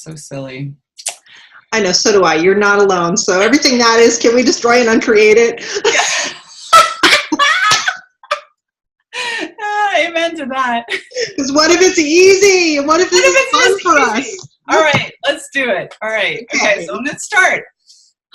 so silly. I know, so do I. You're not alone. So everything that is, can we destroy and uncreate it? Amen to that. Because what if it's easy? What if this is fun for us? All right, let's do it. All right. Okay, so I'm going to start.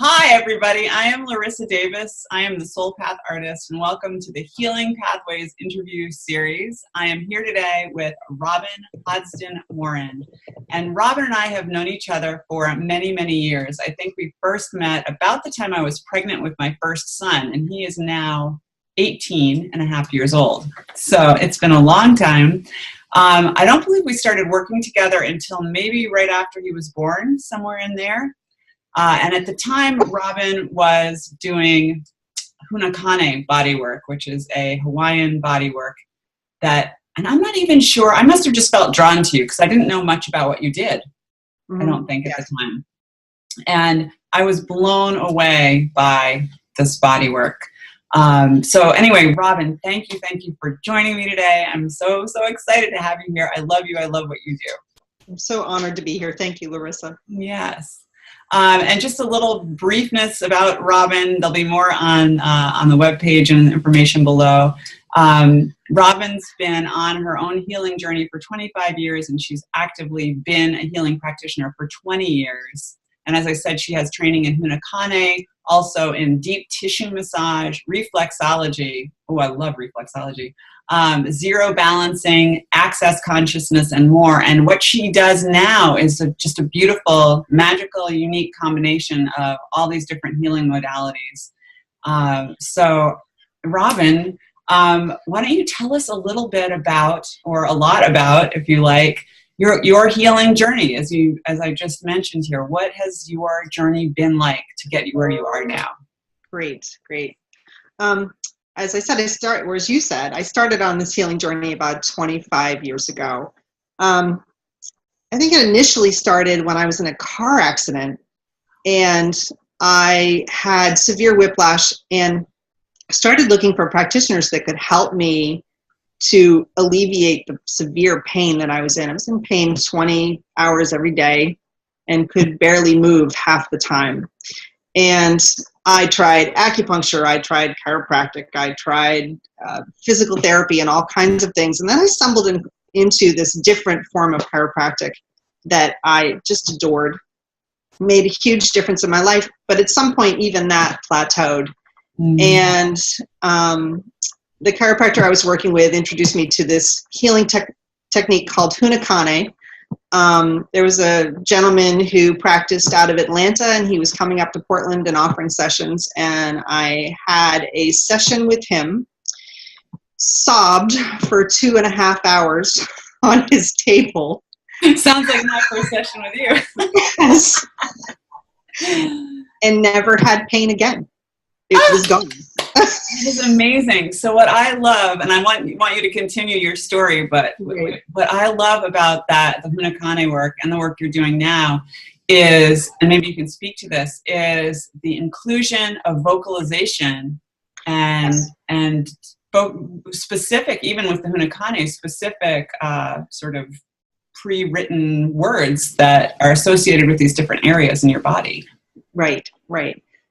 Hi, everybody. I am Larissa Davis. I am the Soul Path Artist, and welcome to the Healing Pathways interview series. I am here today with Robin Hodsdon Morin. And Robin and I have known each other for many, many years. I think we first met about the time I was pregnant with my first son, and he is now 18 and a half years old. So it's been a long time. I don't believe we started working together until maybe right after he was born, somewhere in there. And at the time, Robin was doing Hoonah Connie bodywork, which is a Hawaiian bodywork that, and I'm not even sure, I must have just felt drawn to you because I didn't know much about what you did, I don't think, at the time. And I was blown away by this bodywork. So anyway, Robin, thank you for joining me today. I'm so excited to have you here. I love you. I love what you do. I'm so honored to be here. Thank you, Larissa. Yes. And just a little briefness about Robin. There'll be more on the webpage and information below. Robin's been on her own healing journey for 25 years, and she's actively been a healing practitioner for 20 years. And as I said, she has training in Hoonah Connie, also in deep tissue massage, reflexology. Oh, I love reflexology. Zero balancing, access consciousness, and more. And what she does now is just a beautiful, magical, unique combination of all these different healing modalities. So, Robin, why don't you tell us a little bit about, or a lot about, if you like, your healing journey, as I just mentioned here. What has your journey been like to get you where you are now? Great. As I said, as you said, I started on this healing journey about 25 years ago. I think it initially started when I was in a car accident, and I had severe whiplash, and started looking for practitioners that could help me to alleviate the severe pain that I was in. I was in pain 20 hours every day and could barely move half the time. And I tried acupuncture, I tried chiropractic, I tried physical therapy and all kinds of things. And then I stumbled into this different form of chiropractic that I just adored. Made a huge difference in my life, but at some point even that plateaued. And the chiropractor I was working with introduced me to this healing technique called Hoonah Connie. There was a gentleman who practiced out of Atlanta, and he was coming up to Portland and offering sessions, and I had a session with him, sobbed for 2.5 hours on his table. Sounds like my first session with you. Yes. And never had pain again. It was gone. It is amazing. So what I love, and I want you to continue your story, but what I love about that, the Hoonah Connie work and the work you're doing now is, and maybe you can speak to this, is the inclusion of vocalization and specific, even with the Hoonah Connie, specific sort of pre-written words that are associated with these different areas in your body. Right.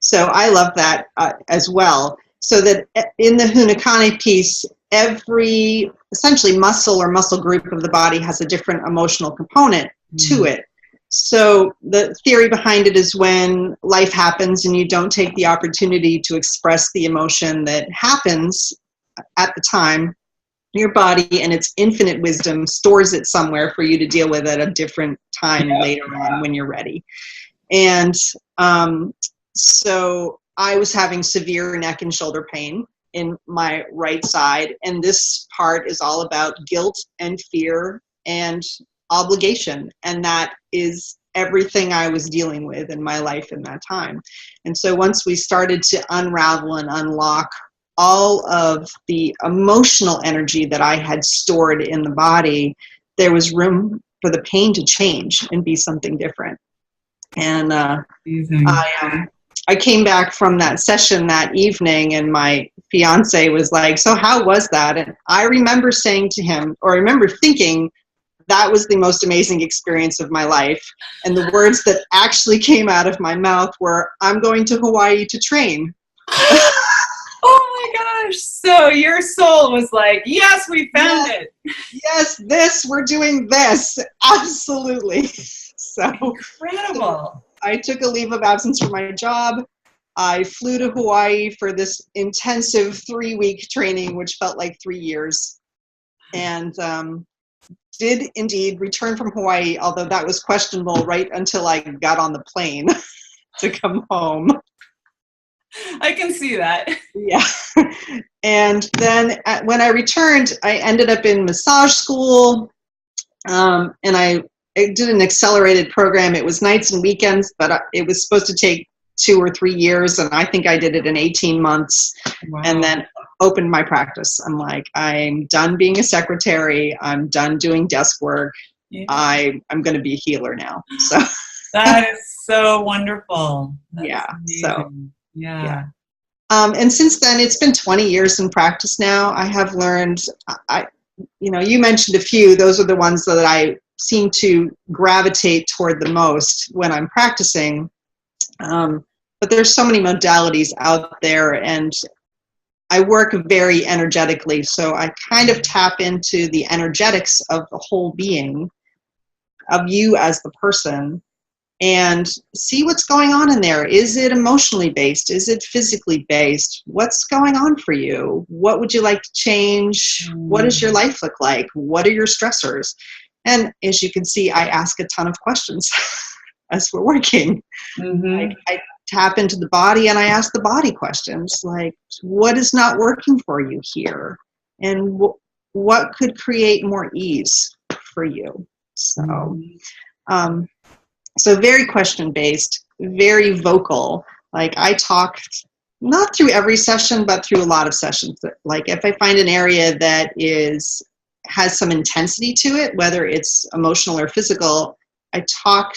So I love that as well. So that in the Hoonah Connie piece, every essentially muscle or muscle group of the body has a different emotional component to it. So the theory behind it is when life happens and you don't take the opportunity to express the emotion that happens at the time, your body and its infinite wisdom stores it somewhere for you to deal with at a different time later on when you're ready. And so I was having severe neck and shoulder pain in my right side, and this part is all about guilt and fear and obligation, and that is everything I was dealing with in my life in that time. And so once we started to unravel and unlock all of the emotional energy that I had stored in the body, there was room for the pain to change and be something different. And I came back from that session that evening, and my fiance was like, "So how was that?" And I remember saying to him, or I remember thinking, that was the most amazing experience of my life. And the words that actually came out of my mouth were, I'm going to Hawaii to train. Oh my gosh. So your soul was like, yes, we found it. Yes, we're doing this. Absolutely. So incredible. I took a leave of absence from my job. I flew to Hawaii for this intensive 3-week training, which felt like 3 years. And did indeed return from Hawaii, although that was questionable right until I got on the plane to come home. I can see that. Yeah. And then when I returned, I ended up in massage school, and I did an accelerated program. It was nights and weekends, but it was supposed to take 2 or 3 years, and I think I did it in 18 months. Wow. And then opened my practice. I'm like, I'm done being a secretary. I'm done doing desk work. Yeah. I'm going to be a healer now. So that is so wonderful. Yeah. So yeah. And since then, it's been 20 years in practice now. I have learned, you mentioned a few. Those are the ones that I seem to gravitate toward the most when I'm practicing. But there's so many modalities out there, and I work very energetically. So I kind of tap into the energetics of the whole being, of you as the person, and see what's going on in there. Is it emotionally based? Is it physically based? What's going on for you? What would you like to change? What does your life look like? What are your stressors? And as you can see, I ask a ton of questions as we're working. Mm-hmm. I tap into the body and I ask the body questions like, what is not working for you here? And what could create more ease for you? So, so very question-based, very vocal. Like I talk, not through every session, but through a lot of sessions. Like if I find an area that has some intensity to it, whether it's emotional or physical, I talk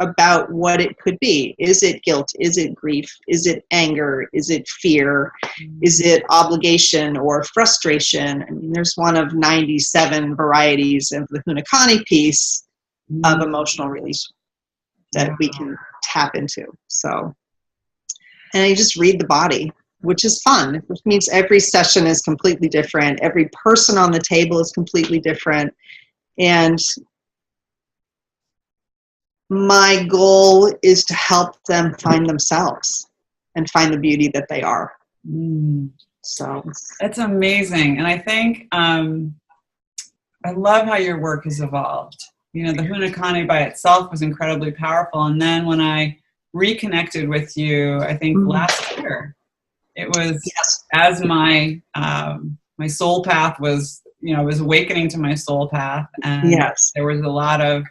about what it could be. Is it guilt? Is it grief? Is it anger? Is it fear? Is it obligation or frustration? I mean, there's one of 97 varieties of the Hoonah Connie piece of emotional release that we can tap into. So, and I just read the body, which is fun, which means every session is completely different. Every person on the table is completely different. And my goal is to help them find themselves and find the beauty that they are. So that's amazing. And I think I love how your work has evolved. You know, the Hoonah Connie by itself was incredibly powerful. And then when I reconnected with you, I think last year, it was as my my soul path was, I was awakening to my soul path. And there was a lot of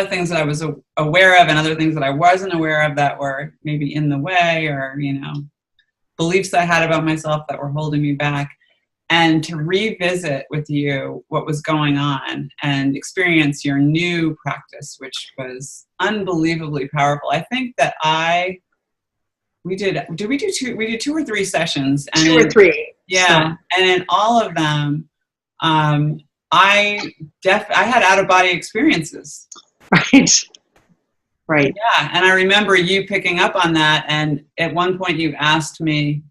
things that I was aware of and other things that I wasn't aware of that were maybe in the way, or, beliefs I had about myself that were holding me back. And to revisit with you what was going on and experience your new practice, which was unbelievably powerful. I think that we did 2 or 3 sessions. And 2 or 3. Yeah. So. And in all of them, I had out-of-body experiences. Right. Yeah. And I remember you picking up on that. And at one point you asked me,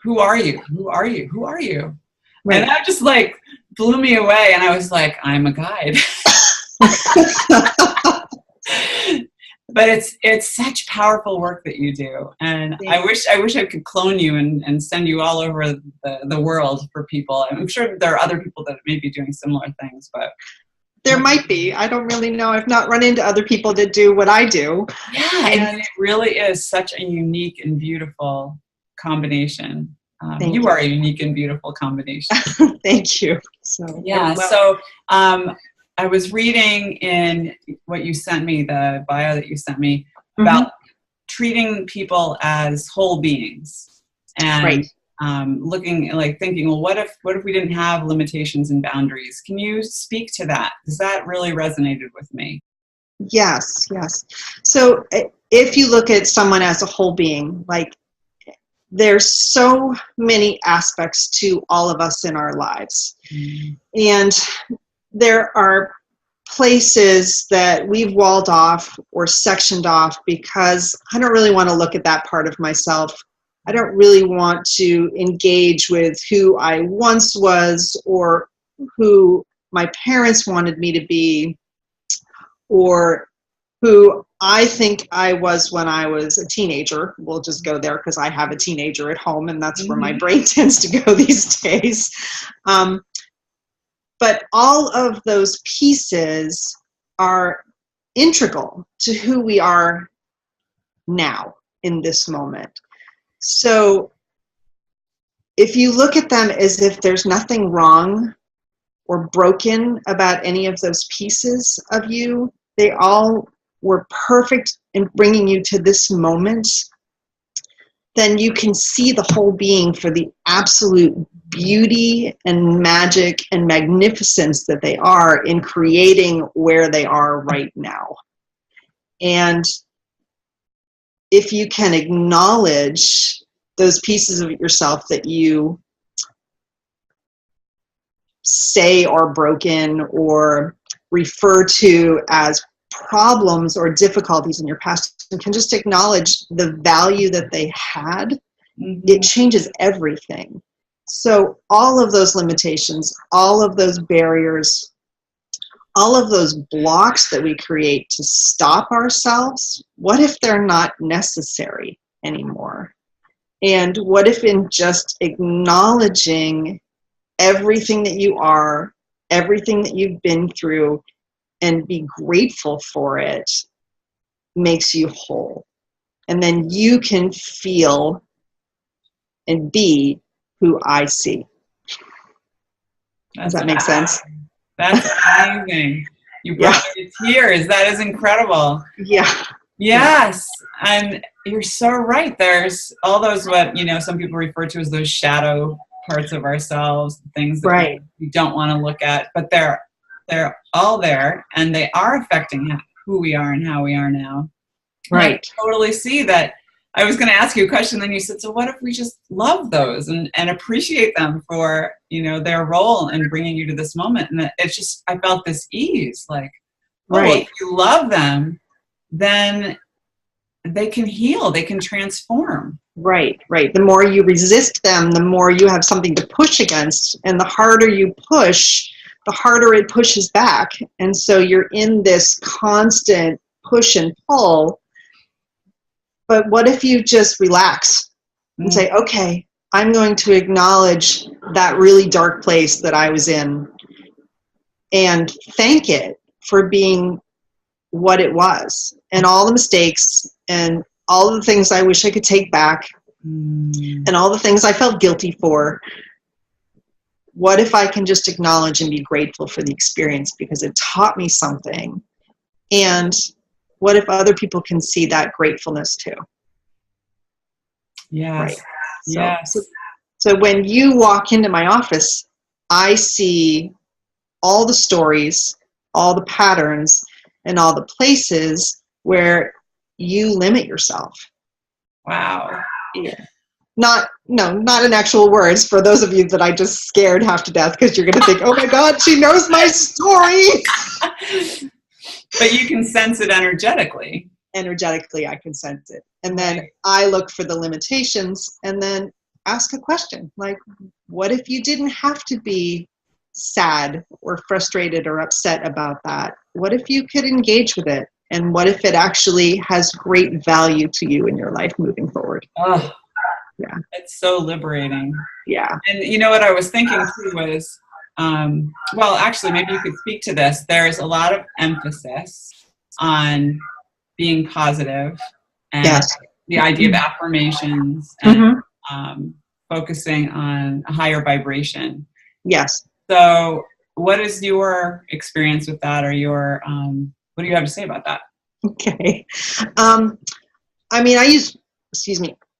who are you? Who are you? Who are you? Right. And that just blew me away. And I was like, I'm a guide. But it's such powerful work that you do. And I wish I could clone you and send you all over the world for people. I'm sure there are other people that may be doing similar things, but there might be. I don't really know. I've not run into other people that do what I do. Yeah, and it really is such a unique and beautiful combination. You are a unique and beautiful combination. Thank you. So I was reading in what you sent me, the bio that you sent me, about treating people as whole beings, and thinking, well, what if we didn't have limitations and boundaries? Can you speak to that? Because that really resonated with me. Yes. So if you look at someone as a whole being, like there's so many aspects to all of us in our lives. And there are places that we've walled off or sectioned off because I don't really want to look at that part of myself. I don't really want to engage with who I once was or who my parents wanted me to be or who I think I was when I was a teenager. We'll just go there because I have a teenager at home and that's where my brain tends to go these days. But all of those pieces are integral to who we are now in this moment. So if you look at them as if there's nothing wrong or broken about any of those pieces of you, they all were perfect in bringing you to this moment, then you can see the whole being for the absolute beauty and magic and magnificence that they are in creating where they are right now. And if you can acknowledge those pieces of yourself that you say are broken or refer to as problems or difficulties in your past, and can just acknowledge the value that they had, it changes everything. So all of those limitations, all of those barriers, all of those blocks that we create to stop ourselves, what if they're not necessary anymore? And what if in just acknowledging everything that you are, everything that you've been through, and be grateful for it makes you whole. And then you can feel and be who I see. Does that make sense? That's amazing. You brought me to tears. That is incredible. Yeah. Yes. And you're so right. There's all those, what, some people refer to as those shadow parts of ourselves, things that we don't want to look at, but they're all there and they are affecting who we are and how we are now. Right. I totally see that. I was going to ask you a question, then you said, so what if we just love those and appreciate them for, their role in bringing you to this moment? And it's just, I felt this ease, like, if you love them, then they can heal, they can transform. Right. The more you resist them, the more you have something to push against. And the harder you push, the harder it pushes back. And so you're in this constant push and pull. But what if you just relax and say, okay, I'm going to acknowledge that really dark place that I was in and thank it for being what it was, and all the mistakes and all the things I wish I could take back and all the things I felt guilty for. What if I can just acknowledge and be grateful for the experience because it taught me something? And what if other people can see that gratefulness too? Yes. Yes. So when you walk into my office, I see all the stories, all the patterns, and all the places where you limit yourself. Wow. Yeah. Not in actual words, for those of you that I just scared half to death because you're going to think, oh my God, she knows my story. But you can sense it energetically. Energetically, I can sense it. And then I look for the limitations and then ask a question like, what if you didn't have to be sad or frustrated or upset about that? What if you could engage with it? And what if it actually has great value to you in your life moving forward? Oh, yeah. It's so liberating. Yeah. And you know what I was thinking too was, well, actually, maybe you could speak to this. There's a lot of emphasis on being positive and the idea of affirmations and focusing on a higher vibration. Yes. So what is your experience with that, or your, what do you have to say about that? Okay. I mean, I use,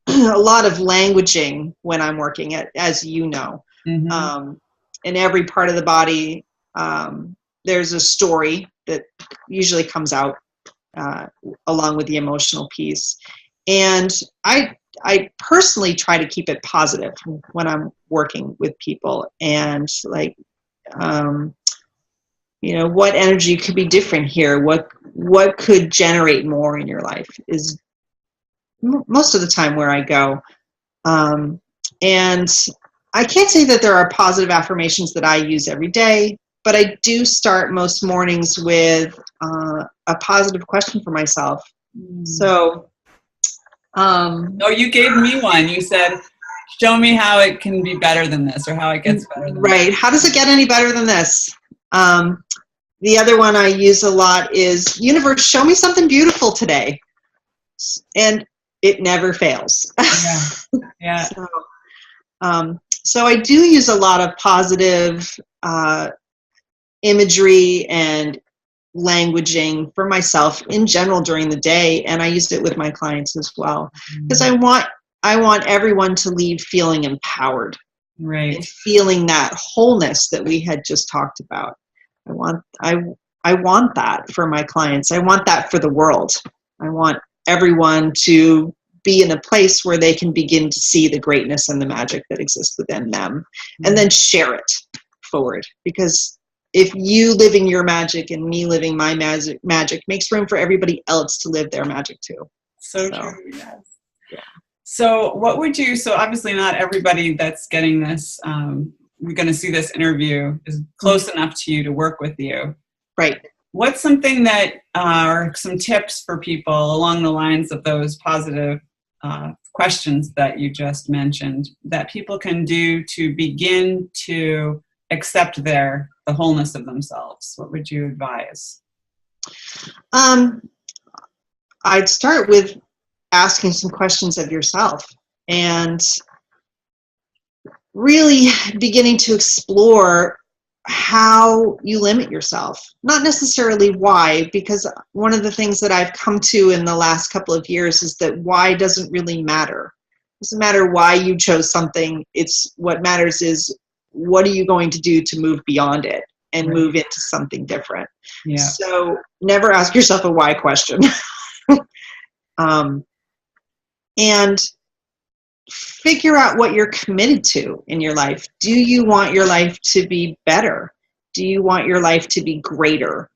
a lot of languaging when I'm working at, as you know. In every part of the body, there's a story that usually comes out along with the emotional piece. And I I personally try to keep it positive when I'm working with people, and like, what energy could be different here? What could generate more in your life is most of the time where I go. And I can't say that there are positive affirmations that I use every day, but I do start most mornings with a positive question for myself. So, you gave me one. You said, show me how it can be better than this, or how it gets better than right. How does it get any better than this? The other one I use a lot is, universe, show me something beautiful today. And it never fails. Yeah. So I do use a lot of positive imagery and languaging for myself in general during the day, and I use it with my clients as well, because I want everyone to leave feeling empowered, right, and feeling that wholeness that we had just talked about. I want that for my clients. I want that for the world. I want everyone to be in a place where they can begin to see the greatness and the magic that exists within them, and then share it forward. Because if you living your magic and me living my magic makes room for everybody else to live their magic too. So true, yes. Yeah. So what would you, so obviously not everybody that's getting this, we're going to see this interview is close enough to you to work with you. Right. What's something that, or some tips for people along the lines of those positive questions that you just mentioned that people can do to begin to accept the wholeness of themselves? What would you advise? I'd start with asking some questions of yourself and really beginning to explore how you limit yourself. Not necessarily why, because one of the things that I've come to in the last couple of years is that why doesn't really matter. It doesn't matter why you chose something. It's what matters is, what are you going to do to move beyond it and move into something different? Yeah. So never ask yourself a why question. And figure out what you're committed to in your life. Do you want your life to be better? Do you want your life to be greater?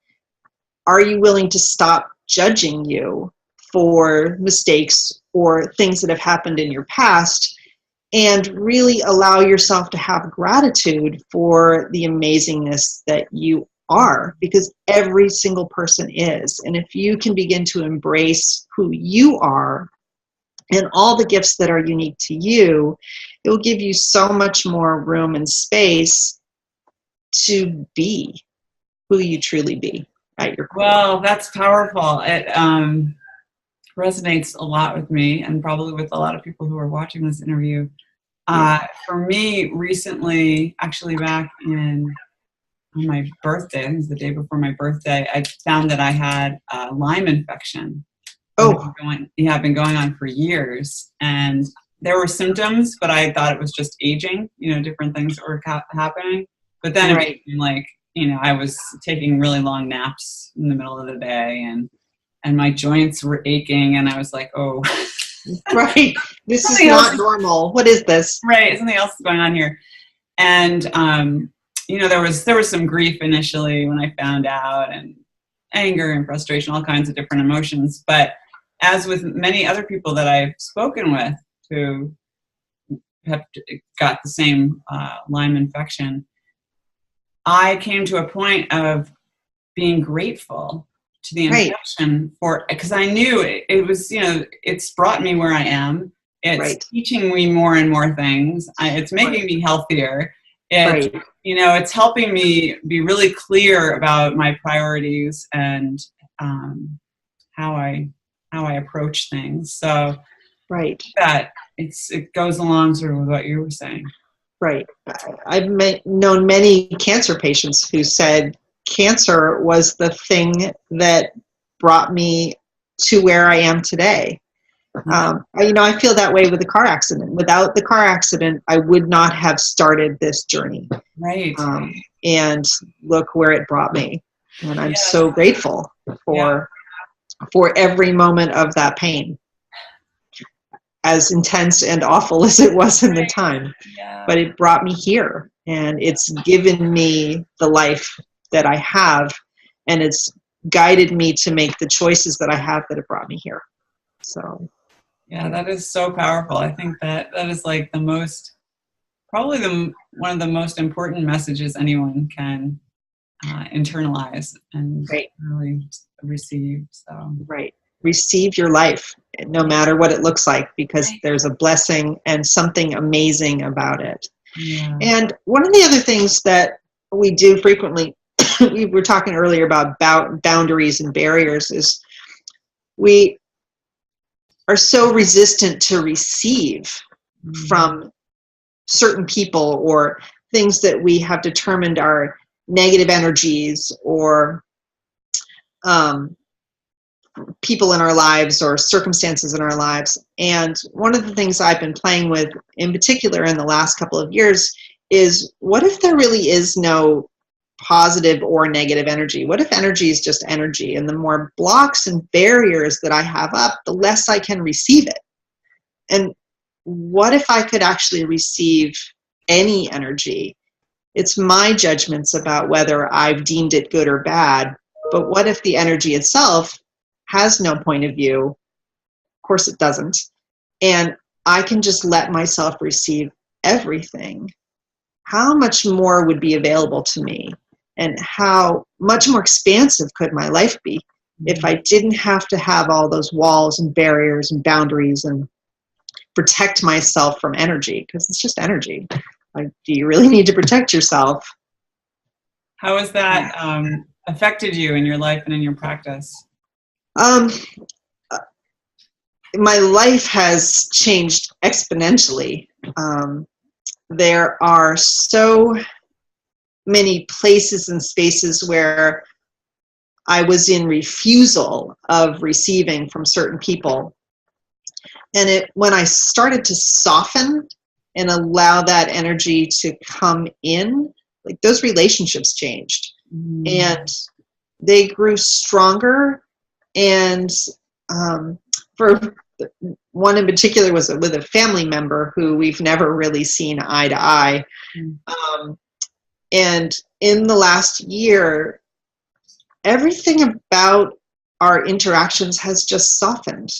Are you willing to stop judging you for mistakes or things that have happened in your past, and really allow yourself to have gratitude for the amazingness that you are? Because every single person is. And if you can begin to embrace who you are and all the gifts that are unique to you, it will give you so much more room and space to be who you truly be at your core. Well, that's powerful. It resonates a lot with me, and probably with a lot of people who are watching this interview. For me, recently, actually back on my birthday, I think it was the day before my birthday, I found that I had a Lyme infection. Oh, I've been going on for years, and there were symptoms, but I thought it was just aging, different things that were happening. But then it became like, I was taking really long naps in the middle of the day, and my joints were aching, and I was like, oh, right, this is not normal. What is this? Right, something else is going on here. And there was some grief initially when I found out, and anger and frustration, all kinds of different emotions. But as with many other people that I've spoken with who have got the same Lyme infection, I came to a point of being grateful to the infection because I knew it was, it's brought me where I am. It's teaching me more and more things. It's making me healthier. It's helping me be really clear about my priorities and how I approach things. So that it goes along sort of with what you were saying. Right. I've known many cancer patients who said cancer was the thing that brought me to where I am today. I feel that way with the car accident. Without the car accident, I would not have started this journey. Right. And look where it brought me. And I'm so grateful for every moment of that pain. as intense and awful as it was in the time. Yeah. But it brought me here, and it's given me the life that I have, and it's guided me to make the choices that I have that have brought me here. So yeah, that is so powerful. I think that is like probably one of the most important messages anyone can internalize and really receive. So receive your life, no matter what it looks like, because there's a blessing and something amazing about it. Yeah. And one of the other things that we do frequently, we were talking earlier about boundaries and barriers, is we are so resistant to receive from certain people or things that we have determined are negative energies, or people in our lives or circumstances in our lives. And one of the things I've been playing with in particular in the last couple of years is, what if there really is no positive or negative energy? What if energy is just energy? And the more blocks and barriers that I have up, the less I can receive it. And what if I could actually receive any energy? It's my judgments about whether I've deemed it good or bad. But what if the energy itself has no point of view? Of course it doesn't. And I can just let myself receive everything. How much more would be available to me? And how much more expansive could my life be if I didn't have to have all those walls and barriers and boundaries and protect myself from energy? Because it's just energy. Like, do you really need to protect yourself? How has that affected you in your life and in your practice? My life has changed exponentially. There are so many places and spaces where I was in refusal of receiving from certain people. And when I started to soften and allow that energy to come in, like, those relationships changed. And they grew stronger. And for one in particular was with a family member who we've never really seen eye to eye. And in the last year, everything about our interactions has just softened.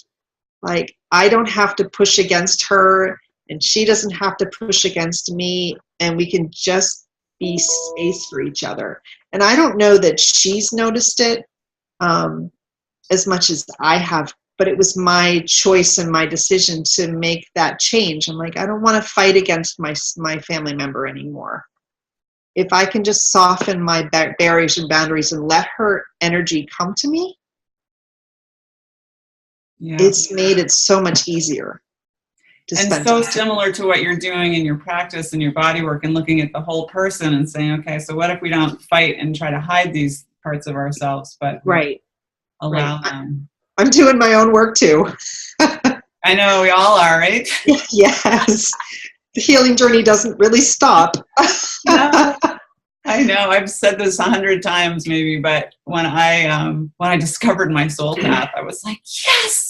Like, I don't have to push against her, and she doesn't have to push against me, and we can just be space for each other. And I don't know that she's noticed it as much as I have, but it was my choice and my decision to make that change. I'm like, I don't want to fight against my family member anymore. If I can just soften my barriers and boundaries and let her energy come to me, it's made it so much easier. And so similar to what you're doing in your practice and your body work, and looking at the whole person and saying, okay, so what if we don't fight and try to hide these parts of ourselves, but allow them? I'm doing my own work too. I know, we all are, right? Yes. The healing journey doesn't really stop. No, I know. I've said this 100 times maybe, but when I discovered my soul path, I was like, yes.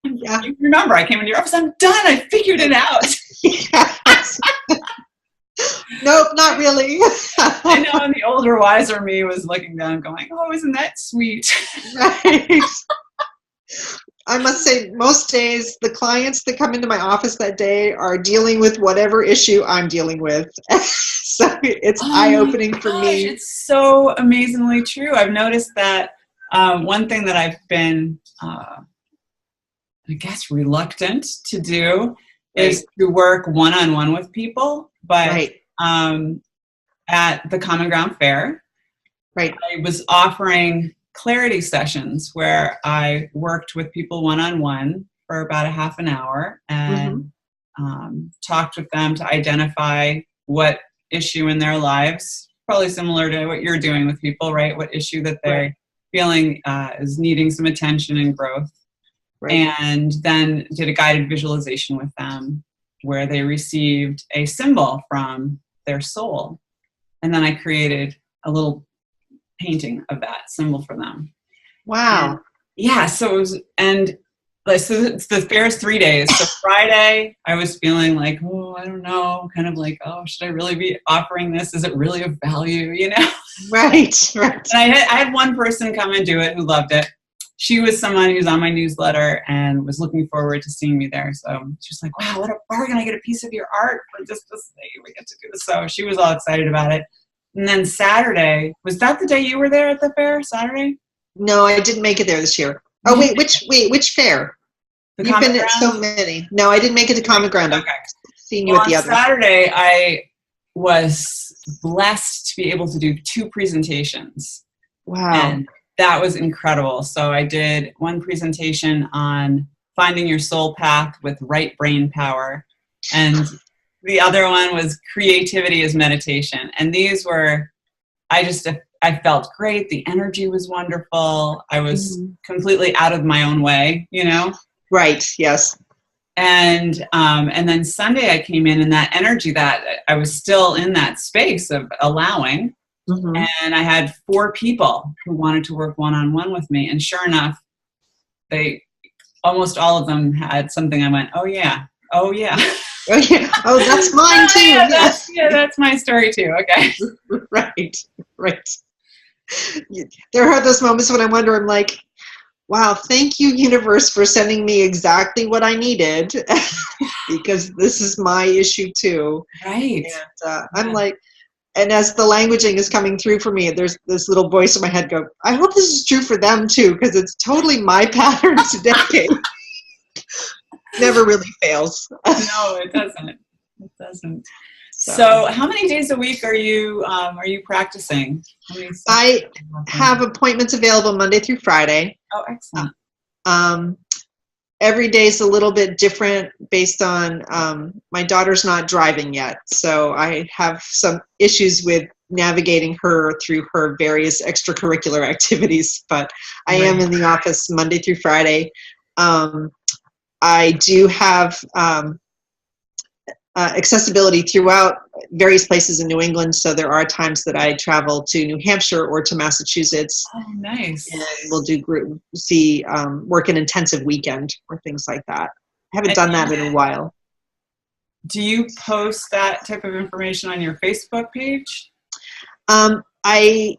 Yeah. You remember, I came into your office, I'm done. I figured it out. Yes. Nope, not really. I know, and the older, wiser me was looking down going, oh, isn't that sweet? Right. I must say, most days, the clients that come into my office that day are dealing with whatever issue I'm dealing with. So it's eye-opening for me. It's so amazingly true. I've noticed that one thing that I've been, I guess, reluctant to do is to work one-on-one with people. But at the Common Ground Fair, I was offering clarity sessions where I worked with people one-on-one for about a half an hour and talked with them to identify what issue in their lives, probably similar to what you're doing with people, right? What issue that they're feeling is needing some attention and growth. And then did a guided visualization with them where they received a symbol from their soul. And then I created a little painting of that symbol for them. Wow. And, so it was, and like, so the fair is 3 days. So Friday, I was feeling like, oh, I don't know, kind of like, oh, should I really be offering this? Is it really of value, you know? Right, right. And I had one person come and do it who loved it. She was someone who's on my newsletter and was looking forward to seeing me there. So she's like, wow, where can I get a piece of your art for just this thing? We get to do this. So she was all excited about it. And then Saturday, was that the day you were there at the fair, Saturday? No, I didn't make it there this year. Oh, which fair? The You've Common been at Ground? so many. No, I didn't make it to Common Ground. Okay. I've seen you at the On other. Saturday, I was blessed to be able to do 2 presentations. Wow. And that was incredible. So I did one presentation on finding your soul path with right brain power. And the other one was creativity as meditation. And these were, I felt great. The energy was wonderful. I was completely out of my own way, you know? Right, yes. And then Sunday I came in, and that energy, that I was still in that space of allowing. And I had 4 people who wanted to work one-on-one with me. And sure enough, almost all of them had something. I went, oh yeah. Oh, yeah. Oh, that's mine too. That's my story too. Okay. Right. There are those moments when I wonder, I'm like, wow, thank you, universe, for sending me exactly what I needed, because this is my issue too. Right. And I'm like, and as the languaging is coming through for me, there's this little voice in my head go, I hope this is true for them too, because it's totally my pattern today. Never really fails. No, it doesn't. It doesn't. So how many days a week are you practicing? I have appointments available Monday through Friday. Oh, excellent. Every day is a little bit different based on my daughter's not driving yet, so I have some issues with navigating her through her various extracurricular activities, but I am in the office Monday through Friday. I do have accessibility throughout various places in New England, so there are times that I travel to New Hampshire or to Massachusetts. Oh, nice. And we'll do work an intensive weekend or things like that. I haven't done that in a while. Do you post that type of information on your Facebook page? I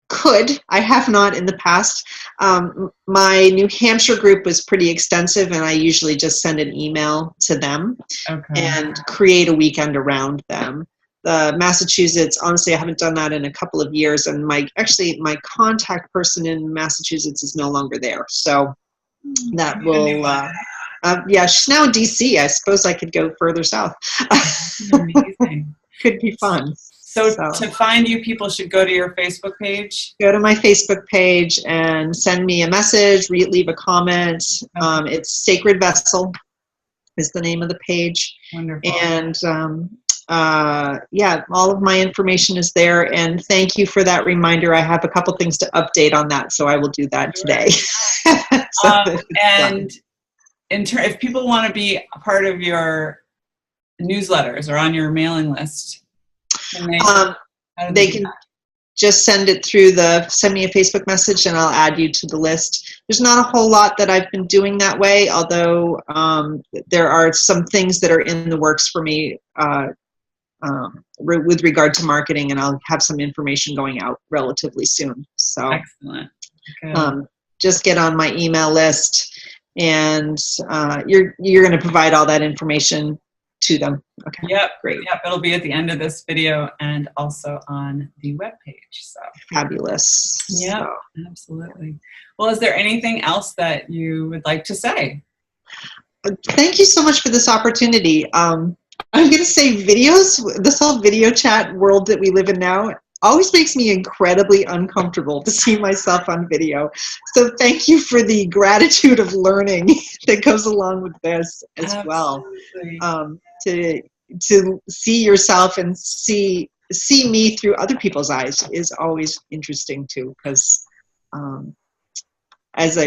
could. I have not in the past. My New Hampshire group was pretty extensive, and I usually just send an email to them and create a weekend around them. The Massachusetts, honestly, I haven't done that in a couple of years, and my contact person in Massachusetts is no longer there. So that will, she's now in DC. I suppose I could go further south. Amazing. Could be fun. So to find you, people should go to your Facebook page? Go to my Facebook page and send me a message, leave a comment. It's Sacred Vessel is the name of the page. Wonderful. And all of my information is there. And thank you for that reminder. I have a couple things to update on that, so I will do that today. And if people want to be a part of your newsletters or on your mailing list, they can just send me a Facebook message and I'll add you to the list. There's not a whole lot that I've been doing that way, although there are some things that are in the works for me with regard to marketing, and I'll have some information going out relatively soon. So excellent. Okay. Just get on my email list, and you're going to provide all that information to them. Okay. Yep. Great. Yep. It'll be at the end of this video and also on the webpage. So fabulous. Yeah, absolutely. Well, is there anything else that you would like to say? Thank you so much for this opportunity. I'm going to say videos, this whole video chat world that we live in now always makes me incredibly uncomfortable to see myself on video. So thank you for the gratitude of learning that goes along with this as well. To see yourself and see me through other people's eyes is always interesting too, because as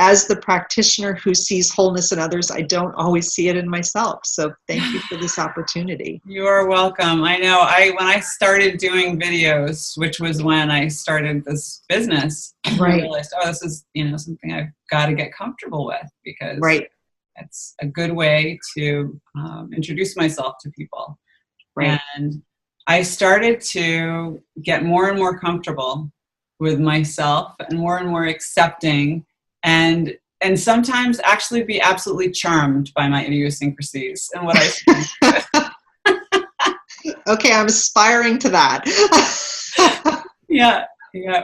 as the practitioner who sees wholeness in others, I don't always see it in myself. So thank you for this opportunity. You are welcome. I know when I started doing videos, which was when I started this business, Right. I realized, this is, something I've got to get comfortable with, because right. it's a good way to introduce myself to people. Right. And I started to get more and more comfortable with myself and more accepting, and sometimes actually be absolutely charmed by my idiosyncrasies and what I stand with. Okay, I'm aspiring to that. Yeah,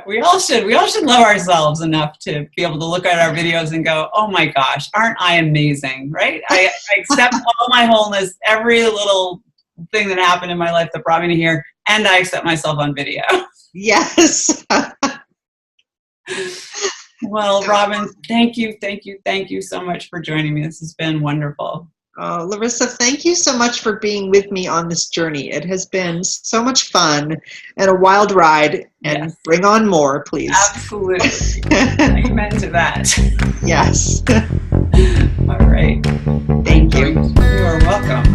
we all should love ourselves enough to be able to look at our videos and go, oh my gosh, aren't I amazing, right? I accept all my wholeness, every little thing that happened in my life that brought me to here, and I accept myself on video. Yes. Well, Robin, thank you so much for joining me. This has been wonderful. Oh, Larissa, thank you so much for being with me on this journey. It has been so much fun and a wild ride. And Yes. Bring on more, please. Absolutely. Amen to that. Yes. All right. Thank you. You are welcome.